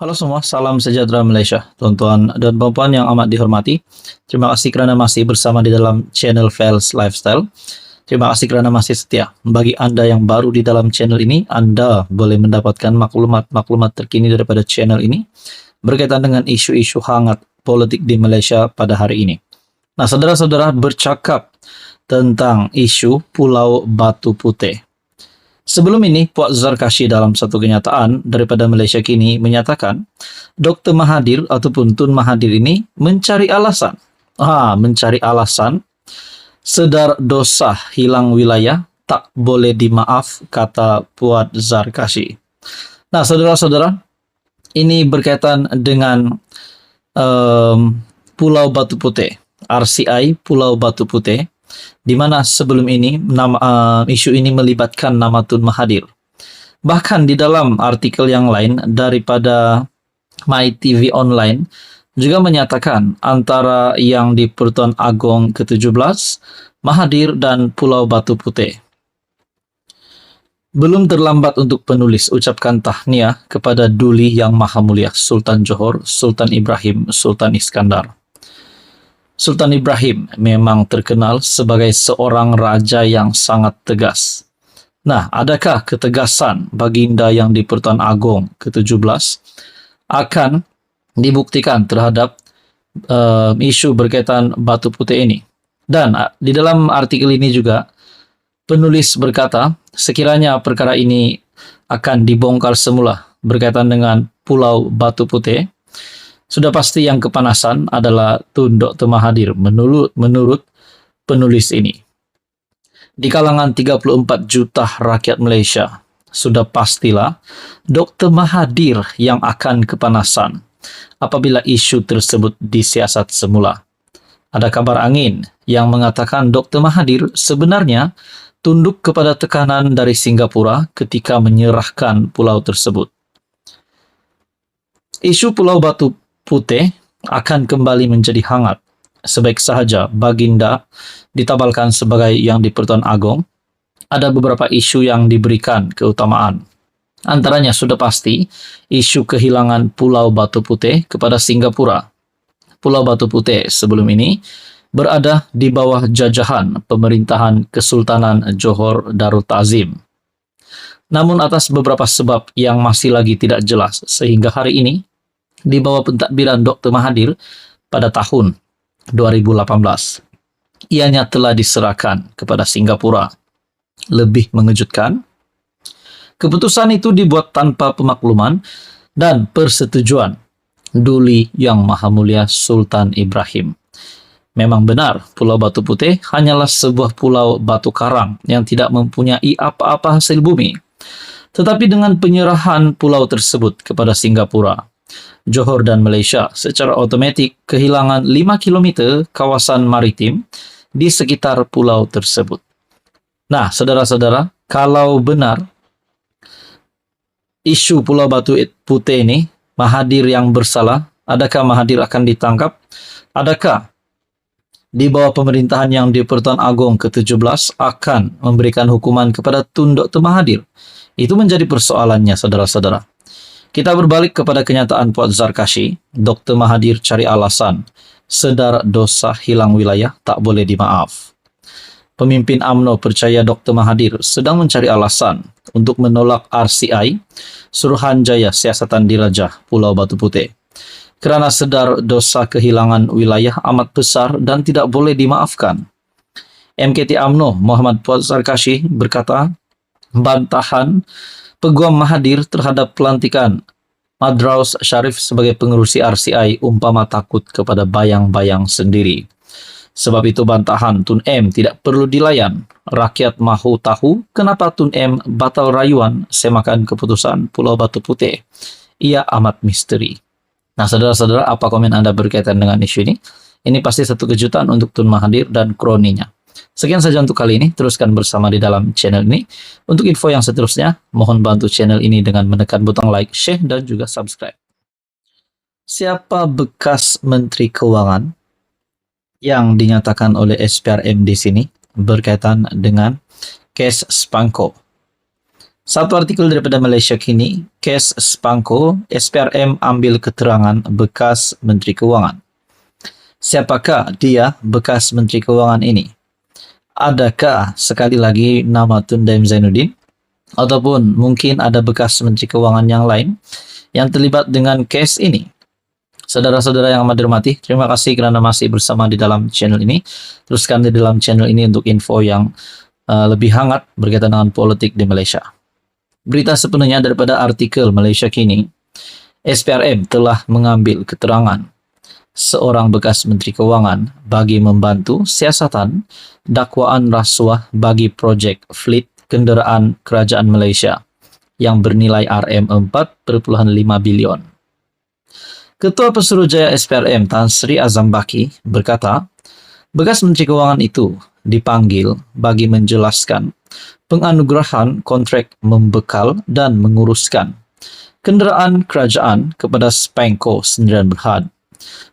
Halo semua, salam sejahtera Malaysia, tuan-tuan dan puan-puan yang amat dihormati. Terima kasih kerana masih bersama di dalam channel Fels Lifestyle. Terima kasih kerana masih setia. Bagi anda yang baru di dalam channel ini, anda boleh mendapatkan maklumat-maklumat terkini daripada channel ini berkaitan dengan isu-isu hangat politik di Malaysia pada hari ini. Nah, saudara-saudara, bercakap tentang isu Pulau Batu Putih. Sebelum ini, Puan Zarkashi dalam satu kenyataan daripada Malaysia Kini menyatakan Dr. Mahathir ataupun Tun Mahathir ini mencari alasan. Mencari alasan sedar dosa hilang wilayah tak boleh dimaaf, kata Puan Zarkashi. Nah, saudara-saudara, ini berkaitan dengan Pulau Batu Putih, RCI Pulau Batu Putih, di mana sebelum ini isu ini melibatkan nama Tun Mahathir. Bahkan di dalam artikel yang lain daripada MyTV Online juga menyatakan antara yang di Pertuan Agong ke-17, Mahathir dan Pulau Batu Putih. Belum terlambat untuk penulis ucapkan tahniah kepada Duli Yang Maha Mulia Sultan Johor, Sultan Ibrahim, Sultan Iskandar. Sultan Ibrahim memang terkenal sebagai seorang raja yang sangat tegas. Nah, adakah ketegasan baginda yang di Pertuan Agong ke-17 akan dibuktikan terhadap isu berkaitan Batu Putih ini? Dan di dalam artikel ini juga, penulis berkata, sekiranya perkara ini akan dibongkar semula berkaitan dengan Pulau Batu Putih, sudah pasti yang kepanasan adalah Tun Dr. Mahathir menurut penulis ini. Di kalangan 34 juta rakyat Malaysia, sudah pastilah Dr. Mahathir yang akan kepanasan apabila isu tersebut disiasat semula. Ada kabar angin yang mengatakan Dr. Mahathir sebenarnya tunduk kepada tekanan dari Singapura ketika menyerahkan pulau tersebut. Isu Pulau Batu Putih akan kembali menjadi hangat. Sebaik sahaja baginda ditabalkan sebagai yang di Pertuan Agong, ada beberapa isu yang diberikan keutamaan. Antaranya sudah pasti isu kehilangan Pulau Batu Putih kepada Singapura. Pulau Batu Putih sebelum ini berada di bawah jajahan pemerintahan Kesultanan Johor Darul Ta'zim. Namun atas beberapa sebab yang masih lagi tidak jelas, sehingga hari ini di bawah pentadbiran Dr. Mahathir pada tahun 2018, ianya telah diserahkan kepada Singapura. Lebih mengejutkan, keputusan itu dibuat tanpa pemakluman dan persetujuan Duli Yang Maha Mulia Sultan Ibrahim. Memang benar, Pulau Batu Putih hanyalah sebuah pulau batu karang yang tidak mempunyai apa-apa hasil bumi. Tetapi dengan penyerahan pulau tersebut kepada Singapura, Johor dan Malaysia secara otomatik kehilangan 5 km kawasan maritim di sekitar pulau tersebut. Nah, saudara-saudara, kalau benar isu Pulau Batu Putih ini, Mahathir yang bersalah, adakah Mahathir akan ditangkap? Adakah di bawah pemerintahan yang di Pertuan Agong ke-17 akan memberikan hukuman kepada Tun Dr. Mahathir? Itu menjadi persoalannya, saudara-saudara. Kita berbalik kepada kenyataan Puan Zarkashi, Dr. Mahathir cari alasan, sedar dosa hilang wilayah tak boleh dimaaf. Pemimpin UMNO percaya Dr. Mahathir sedang mencari alasan untuk menolak RCI, Suruhanjaya Siasatan Dirajah Pulau Batu Putih, kerana sedar dosa kehilangan wilayah amat besar dan tidak boleh dimaafkan. MKT UMNO Muhammad Puan Zarkashi berkata, bantahan Peguam Mahathir terhadap pelantikan Madraus Sharif sebagai pengerusi RCI umpama takut kepada bayang-bayang sendiri. Sebab itu bantahan Tun M tidak perlu dilayan. Rakyat mahu tahu kenapa Tun M batal rayuan semakan keputusan Pulau Batu Putih. Ia amat misteri. Nah, saudara-saudara, apa komen Anda berkaitan dengan isu ini? Ini pasti satu kejutan untuk Tun Mahathir dan kroninya. Sekian saja untuk kali ini, teruskan bersama di dalam channel ini. Untuk info yang seterusnya, mohon bantu channel ini dengan menekan butang like, share, dan juga subscribe. Siapa bekas Menteri Keuangan yang dinyatakan oleh SPRM di sini berkaitan dengan kes Spanko? Satu artikel daripada Malaysia Kini, kes Spangko, SPRM ambil keterangan bekas Menteri Kewangan. Siapakah dia bekas Menteri Kewangan ini? Adakah sekali lagi nama Tun Daim Zainuddin? Ataupun mungkin ada bekas Menteri Kewangan yang lain yang terlibat dengan kes ini? Saudara-saudara yang amat dihormati, terima kasih kerana masih bersama di dalam channel ini. Teruskan di dalam channel ini untuk info yang lebih hangat berkaitan dengan politik di Malaysia. Berita sepenuhnya daripada artikel Malaysia Kini, SPRM telah mengambil keterangan seorang bekas Menteri Kewangan bagi membantu siasatan dakwaan rasuah bagi projek fleet kenderaan kerajaan Malaysia yang bernilai RM4.5 bilion. Ketua Pesuruhjaya SPRM Tan Sri Azam Baki berkata, bekas Menteri Kewangan itu dipanggil bagi menjelaskan penganugerahan kontrak membekal dan menguruskan kenderaan kerajaan kepada Spangko Sendirian Berhad,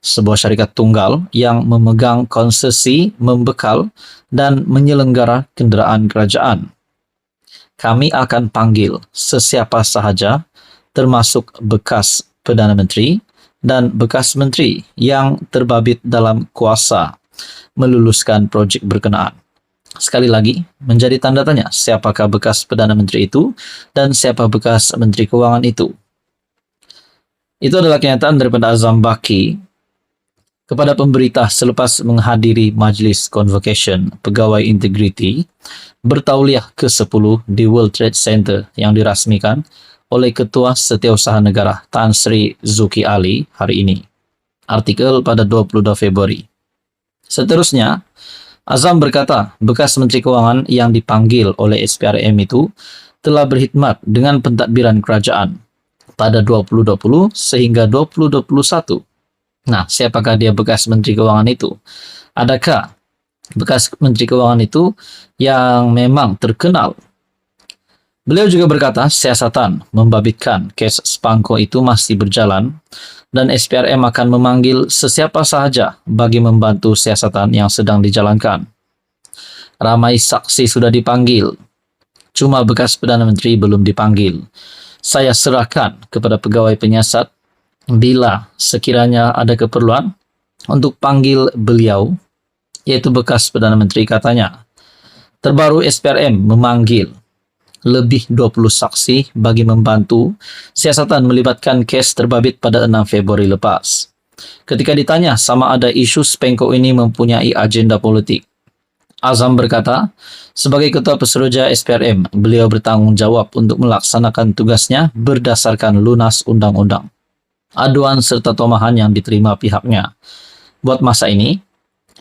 sebuah syarikat tunggal yang memegang konsesi membekal dan menyelenggara kenderaan kerajaan. Kami akan panggil sesiapa sahaja termasuk bekas Perdana Menteri dan bekas menteri yang terbabit dalam kuasa meluluskan projek berkenaan. Sekali lagi, menjadi tanda tanya siapakah bekas Perdana Menteri itu dan siapa bekas Menteri Kewangan itu. Itu adalah kenyataan daripada Azam Baki kepada pemberita selepas menghadiri Majlis Convocation Pegawai Integriti bertauliah ke-10 di World Trade Center yang dirasmikan oleh Ketua Setiausaha Negara Tan Sri Zulkifli Ali hari ini. Artikel pada 22 Februari. Seterusnya, Azam berkata bekas Menteri Kewangan yang dipanggil oleh SPRM itu telah berkhidmat dengan pentadbiran kerajaan pada 2020 sehingga 2021. Nah, siapakah dia bekas Menteri Kewangan itu? Adakah bekas Menteri Kewangan itu yang memang terkenal? Beliau juga berkata siasatan membabitkan kes Spangko itu masih berjalan dan SPRM akan memanggil sesiapa sahaja bagi membantu siasatan yang sedang dijalankan. Ramai saksi sudah dipanggil, cuma bekas Perdana Menteri belum dipanggil. Saya serahkan kepada pegawai penyiasat bila sekiranya ada keperluan untuk panggil beliau, yaitu bekas Perdana Menteri katanya. Terbaru SPRM memanggil lebih 20 saksi bagi membantu siasatan melibatkan kes terbabit pada 6 Februari lepas. Ketika ditanya sama ada isu Spangko ini mempunyai agenda politik, Azam berkata, sebagai Ketua Pesuruhjaya SPRM, beliau bertanggungjawab untuk melaksanakan tugasnya berdasarkan lunas undang-undang, aduan serta tomahan yang diterima pihaknya. Buat masa ini,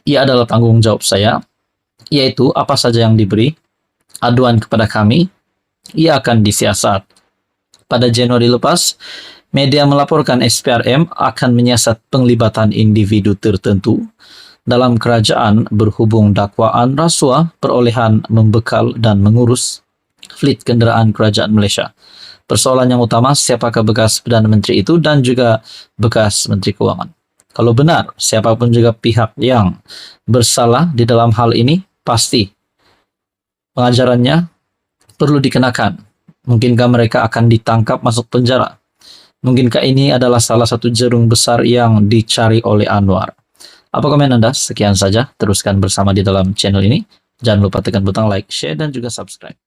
ia adalah tanggungjawab saya, yaitu apa saja yang diberi aduan kepada kami, ia akan disiasat. Pada Januari lepas, media melaporkan SPRM akan menyiasat penglibatan individu tertentu dalam kerajaan berhubung dakwaan rasuah perolehan membekal dan mengurus fleet kenderaan kerajaan Malaysia. Persoalan yang utama, siapakah bekas Perdana Menteri itu dan juga bekas Menteri Kewangan. Kalau benar, siapapun juga pihak yang bersalah di dalam hal ini, pasti pengajarannya perlu dikenakan. Mungkinkah mereka akan ditangkap masuk penjara? Mungkinkah ini adalah salah satu jerung besar yang dicari oleh Anwar? Apa komen Anda? Sekian saja. Teruskan bersama di dalam channel ini. Jangan lupa tekan butang like, share, dan juga subscribe.